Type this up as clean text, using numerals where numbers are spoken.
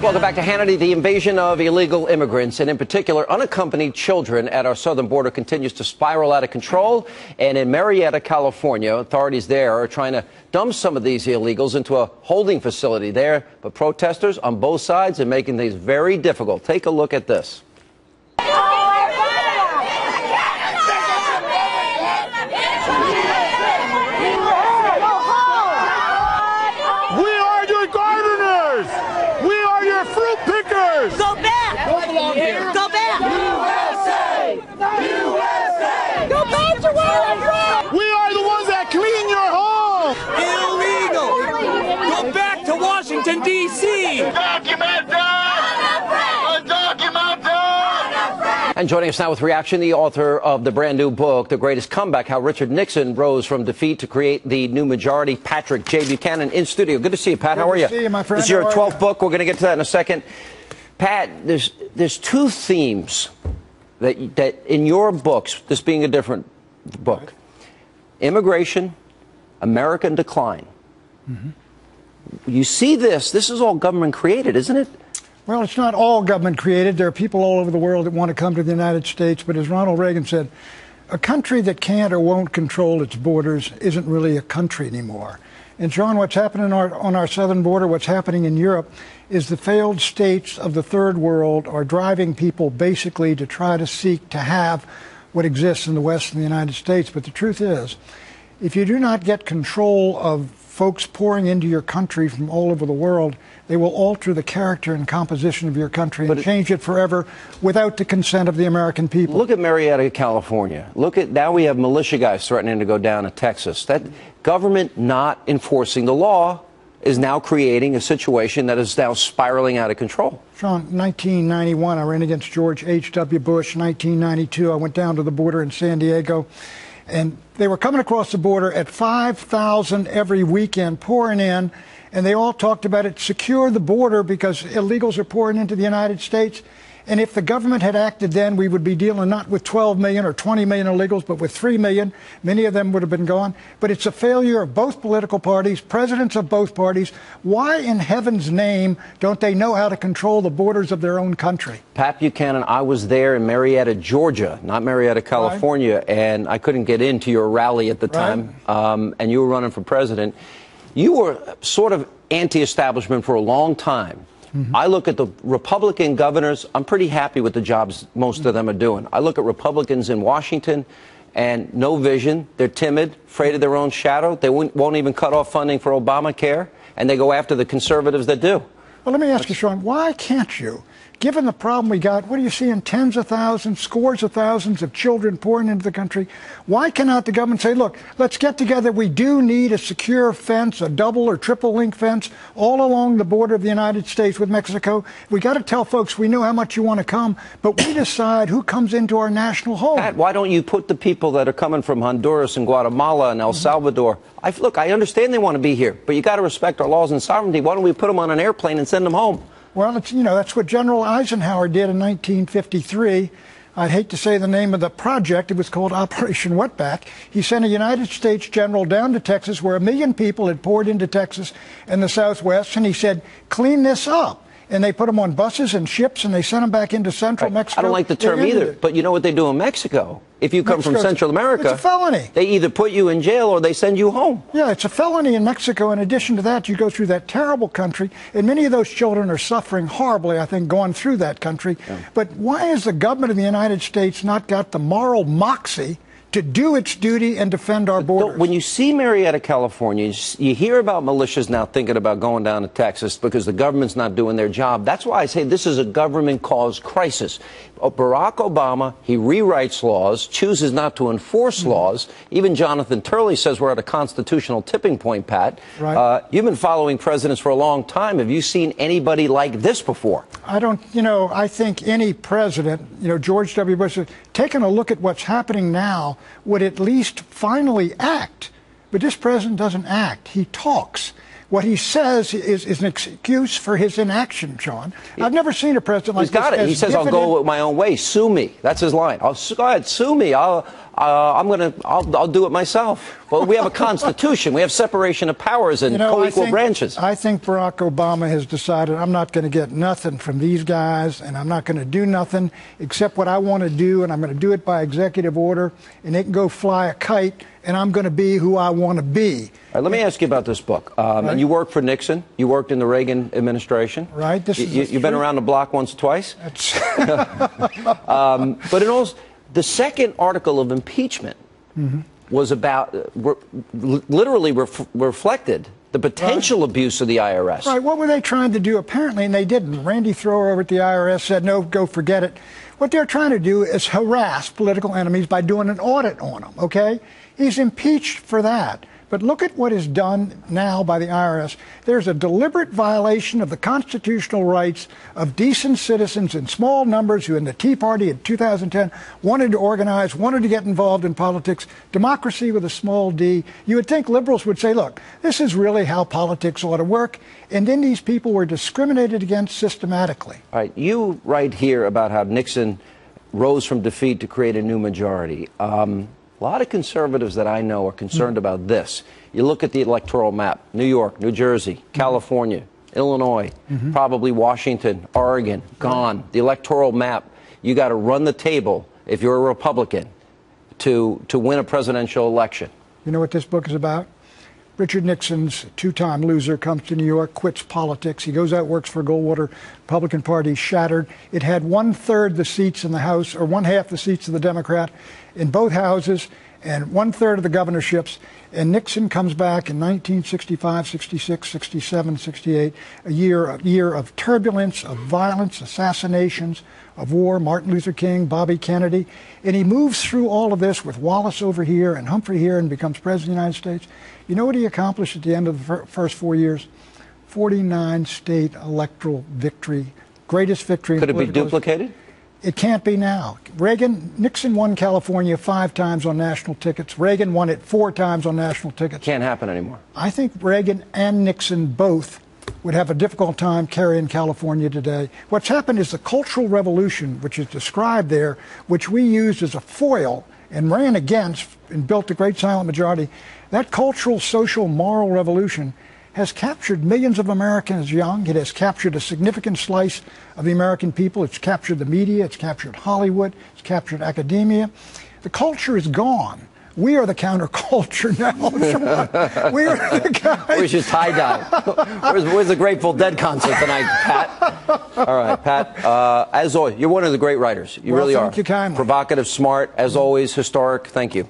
Welcome back to Hannity. The invasion of illegal immigrants, and in particular unaccompanied children at our southern border, continues to spiral out of control. And in Marietta, California, authorities there are trying to dump some of these illegals into a holding facility there. But protesters on both sides are making things very difficult. Take a look at this. Go back! Go back! USA! USA! Go back to where you're from! We are the ones that clean your home! Illegal! Go back to Washington, D.C.! Document done! Document done! And joining us now with reaction, the author of the brand new book, The Greatest Comeback, How Richard Nixon Rose from Defeat to Create the New Majority, Patrick J. Buchanan, in studio. Good to see you, Pat. How are you? Good to see you, my friend. This is your 12th book. We're going to get to that in a second. Pat, there's two themes that in your books, this being a different book, immigration, American decline. You see this is all government created, isn't it? Well, it's not all government created. There are people all over the world that want to come to the United States, but as Ronald Reagan said, a country that can't or won't control its borders isn't really a country anymore. And John, what's happening on our southern border, what's happening in Europe, is the failed states of the third world are driving people basically to try to seek to have what exists in the West and the United States. But the truth is, if you do not get control of folks pouring into your country from all over the world, they will alter the character and composition of your country and change it forever without the consent of the American people. Look at Marietta, California. Look at, now we have militia guys threatening to go down to Texas. That government not enforcing the law is now creating a situation that is now spiraling out of control. Sean, 1991, I ran against George H.W. Bush. 1992, I went down to the border in San Diego, and they were coming across the border at 5,000 every weekend, pouring in, and they all talked about it, secure the border because illegals are pouring into the United States. And if the government had acted then, we would be dealing not with 12 million or 20 million illegals, but with 3 million. Many of them would have been gone. But it's a failure of both political parties, presidents of both parties. Why in heaven's name don't they know how to control the borders of their own country? Pat Buchanan, I was there in Marietta, Georgia, not Marietta, California, right, and I couldn't get into your rally at the time, and you were running for president. You were sort of anti-establishment for a long time. I look at the Republican governors, I'm pretty happy with the jobs most of them are doing. I look at Republicans in Washington and no vision. They're timid, afraid of their own shadow. They won't even cut off funding for Obamacare, and they go after the conservatives that do. Well, let me ask you, Sean, why can't you? Given the problem we got, what are you seeing, tens of thousands, scores of thousands of children pouring into the country? Why cannot the government say, look, let's get together. We do need a secure fence, a double or triple link fence all along the border of the United States with Mexico. We got to tell folks we know how much you want to come, but we decide who comes into our national home. Pat, why don't you put the people that are coming from Honduras and Guatemala and El Salvador? Look, I understand they want to be here, but you got to respect our laws and sovereignty. Why don't we put them on an airplane and send them home? Well, that's what General Eisenhower did in 1953. I'd hate to say the name of the project. It was called Operation Wetback. He sent a United States general down to Texas where 1 million people had poured into Texas and the Southwest, and he said, clean this up. And they put them on buses and ships, and they sent them back into central Mexico. I don't like the term either, but you know what they do in Mexico? If you come from Central America, it's a felony. They either put you in jail or they send you home. Yeah, it's a felony in Mexico. In addition to that, you go through that terrible country, and many of those children are suffering horribly, I think, going through that country. Yeah. But why has the government of the United States not got the moral moxie to do its duty and defend our borders? When you see Marietta, California, you hear about militias now thinking about going down to Texas because the government's not doing their job. That's why I say this is a government-caused crisis. Barack Obama, he rewrites laws, chooses not to enforce laws. Even Jonathan Turley says we're at a constitutional tipping point, Pat. Right. You've been following presidents for a long time. Have you seen anybody like this before? I don't, I think any president, George W. Bush, taking a look at what's happening now, would at least finally act. But this president doesn't act. He talks. What he says is an excuse for his inaction, Sean. I've never seen a president like this. He's got it. He says, I'll go my own way. Sue me. That's his line. Go ahead, sue me. I'll do it myself. Well, we have a constitution. We have separation of powers and co-equal branches. I think Barack Obama has decided I'm not going to get nothing from these guys, and I'm not going to do nothing except what I want to do, and I'm going to do it by executive order, and they can go fly a kite, and I'm going to be who I want to be. All right, let me ask you about this book. And you worked for Nixon. You worked in the Reagan administration. Right. You've been around the block once or twice. But in all, the second article of impeachment was about, literally reflected the potential abuse of the IRS. Right. What were they trying to do? Apparently, and they didn't. Randy Thrower over at the IRS said, no, go forget it. What they're trying to do is harass political enemies by doing an audit on them, okay? He's impeached for that. But look at what is done now by the IRS. There's a deliberate violation of the constitutional rights of decent citizens in small numbers who in the Tea Party in 2010 wanted to organize, wanted to get involved in politics, democracy with a small d. You would think liberals would say, look, this is really how politics ought to work. And then these people were discriminated against systematically. All right, you write here about how Nixon rose from defeat to create a new majority. A lot of conservatives that I know are concerned about this. You look at the electoral map: New York, New Jersey, California, Illinois, probably Washington, Oregon, gone. The electoral map, you got to run the table if you're a Republican to win a presidential election. You know what this book is about? Richard Nixon's two-time loser comes to New York, quits politics. He goes out, works for Goldwater. Republican Party shattered. It had 1/3 the seats in the House, or 1/2 the seats of the Democrat in both houses, and 1/3 of the governorships. And Nixon comes back in 1965, 66, 67, 68, a year of turbulence, of violence, assassinations, of war, Martin Luther King, Bobby Kennedy. And he moves through all of this with Wallace over here and Humphrey here and becomes president of the United States. You know what he accomplished at the end of the first 4 years? 49 state electoral victory. Greatest victory. Could it be duplicated? It can't be now. Nixon won California 5 times on national tickets. Reagan won it 4 times on national tickets. Can't happen anymore. I think Reagan and Nixon both would have a difficult time carrying California today. What's happened is the cultural revolution, which is described there, which we used as a foil and ran against and built the great silent majority. That cultural, social, moral revolution has captured millions of Americans young. It has captured a significant slice of the American people. It's captured the media. It's captured Hollywood. It's captured academia. The culture is gone. We are the counterculture now. We are the guys. Where's your tie-dye? Where's the Grateful Dead concert tonight, Pat? All right, Pat. As always, you're one of the great writers. You really are. Thank you kindly. Provocative, smart, as always, historic. Thank you.